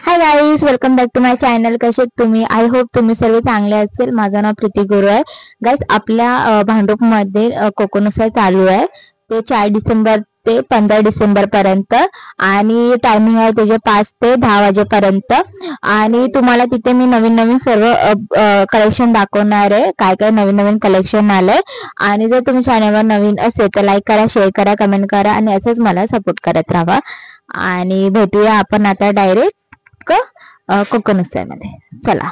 High guys, welcome back to my channel. कसे तुम्ही? I hope तुम्ही सर्व चांगले असेल. माझं नाव प्रीती गुरु आहे. गाईज, आपल्या भांडूपमध्ये कोकोनुसार चालू आहे. ते 4 डिसेंबर ते 15 डिसेंबर पर्यंत आणि टायमिंग आहे त्याचे 5 ते 10 वाजेपर्यंत. आणि तुम्हाला तिथे मी नवीन नवीन सर्व कलेक्शन दाखवणार आहे. काय काय नवीन नवीन कलेक्शन आलंय. आणि जर तुम्ही चॅनलवर नवीन असेल तर लाईक करा, शेअर करा, कमेंट करा आणि असंच मला सपोर्ट करत राहा. आणि भेटूया आपण आता डायरेक्ट कोकणुसामध्ये. चला.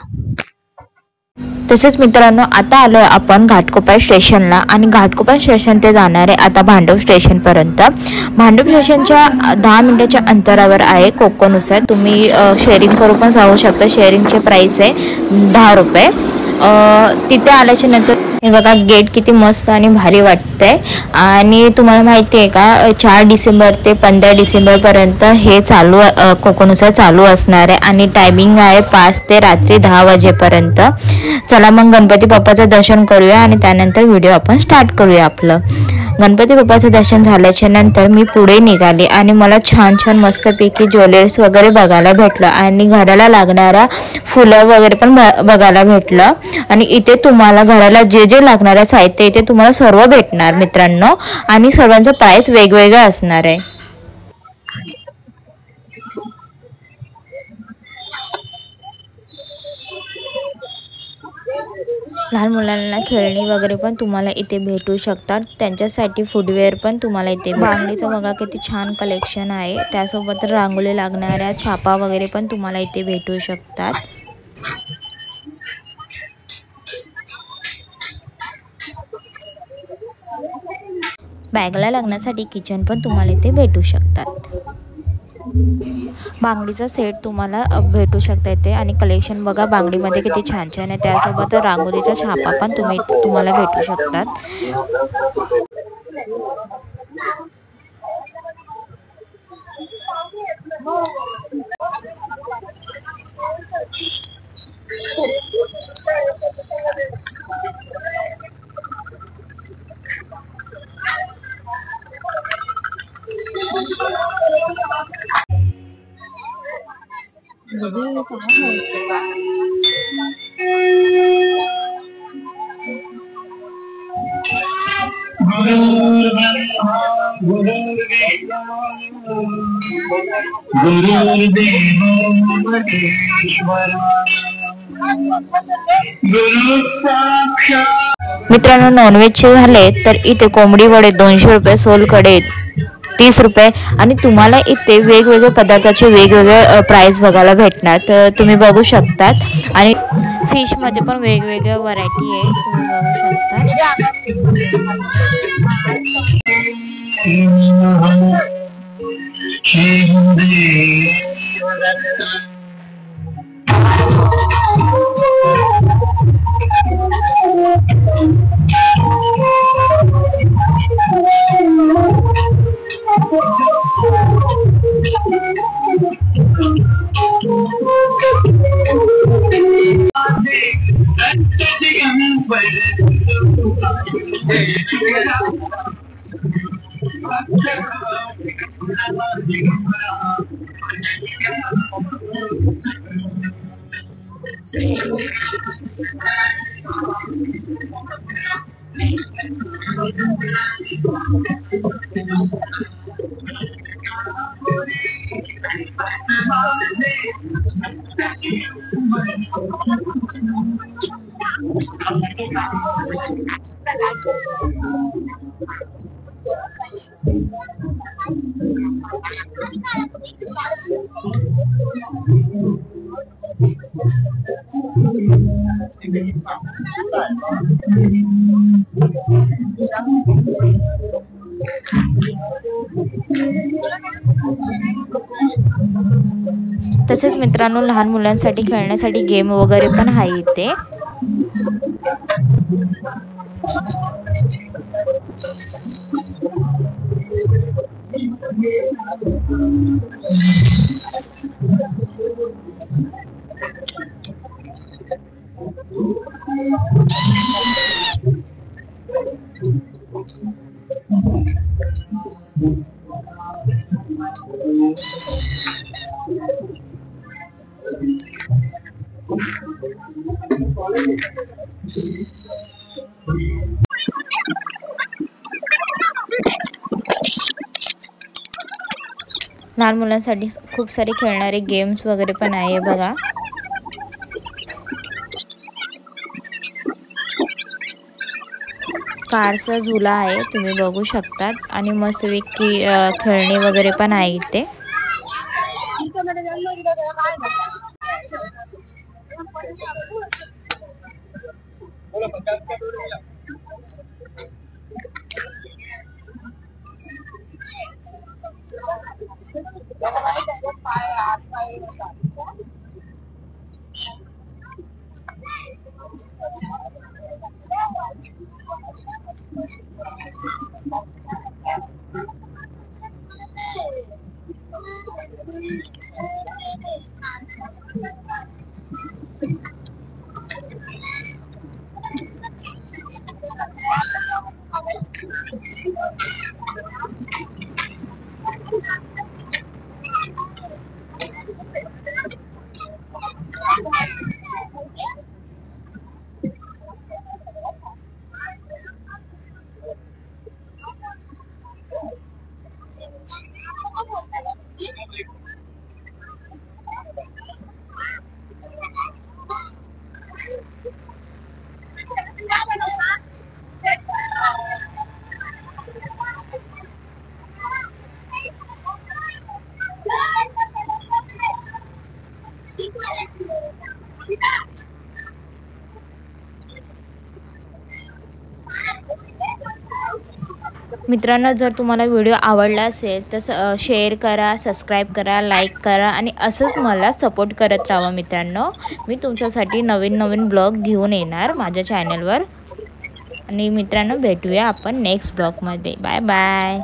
तसेच मित्रांनो, आता आलोय आपण घाटकोपर स्टेशनला आणि घाटकोपर स्टेशन ते जाणार आहे आता भांडूप स्टेशन पर्यंत. भांडूप स्टेशनच्या 10 मिनिटाच्या अंतरावर आहे कोकणुसार. तुम्ही शेअरिंग करू पण जाऊ शकता. शेअरिंगचे प्राइस आहे 10 रुपये. तिथे आल्याच्या नंतर हे बघा, गेट किती मस्त आणि भारी वाटतंय. आणि तुम्हाला माहिती आहे का, 4 डिसेंबर ते 15 डिसेंबर पर्यंत हे चालू कोकणुसार चालू असणार आहे. आणि टायमिंग आहे 5 ते रात्री 10 वाजेपर्यंत. चला मग गणपती बाप्पाचं दर्शन करूया आणि त्यानंतर व्हिडिओ आपण स्टार्ट करूया. आपलं गणपती बाप्पाचं दर्शन झाल्याच्या नंतर मी पुढे निघाले आणि मला छान छान मस्तपैकी ज्वेलरीज वगैरे बघायला भेटलं आणि घराला लागणारा फुलं वगैरे पण बघायला भेटलं. आणि इथे तुम्हाला घराला जे जे लागणारं साहित्य इथे तुम्हाला सर्व भेटणार मित्रांनो. आणि सर्वांचं प्राइस वेगवेगळं असणार आहे. लहान मुलांना खेळणी वगैरे पण तुम्हाला इथे भेटू शकतात. त्यांच्यासाठी फुटवेअर पण तुम्हाला इथे बांगडीचं बघा किती छान कलेक्शन आहे. त्यासोबत रांगोळी लागणाऱ्या छापा वगैरे पण तुम्हाला इथे भेटू शकतात. बॅगला लागण्यासाठी किचन पण तुम्हाला इथे भेटू शकतात. बांगडीचा सेट तुम्हाला भेटू शकता इथे. आणि कलेक्शन बघा बांगडीमध्ये किती छान छान आहे. त्यासोबत रांगोळीचा छापा पण तुम्हाला भेटू शकतात. मित्रांनो, नॉनव्हेजचे झाले तर इथे कोंबडी वडे 200 रुपये, सोलकडे 30 रुपये. आणि तुम्हाला इथे वेगवेगळे पदार्थाचे वेगवेगळे प्राइस बघायला भेटणार. तर तुम्ही बघू शकतात. आणि फिशमध्ये पण वेगवेगळ्या व्हरायटी आहे, तुम्ही बघू शकता. तसेच मित्रांनो, लहान मुलांसाठी खेळण्यासाठी गेम वगैरे पण आहे इथे. लहान मुलांसाठी खूप सारे खेळणारे गेम्स वगैरे पण आहे बघा। कारचा झुला आहे तुम्ही बघू शकतात आणि मस्तपैकी खेळणी वगैरे पण आहे इथे। मित्रांनो, जर तुम्हाला व्हिडिओ आवडला असेल तर शेअर करा, सबस्क्राईब करा, लाईक करा आणि असंच मला सपोर्ट करत राहा मित्रांनो। मी तुमच्यासाठी नवीन नवीन ब्लॉग घेऊन येणार माझ्या चॅनलवर। आणि मित्रांनो, भेटूया आपण नेक्स्ट ब्लॉगमध्ये। Bye bye.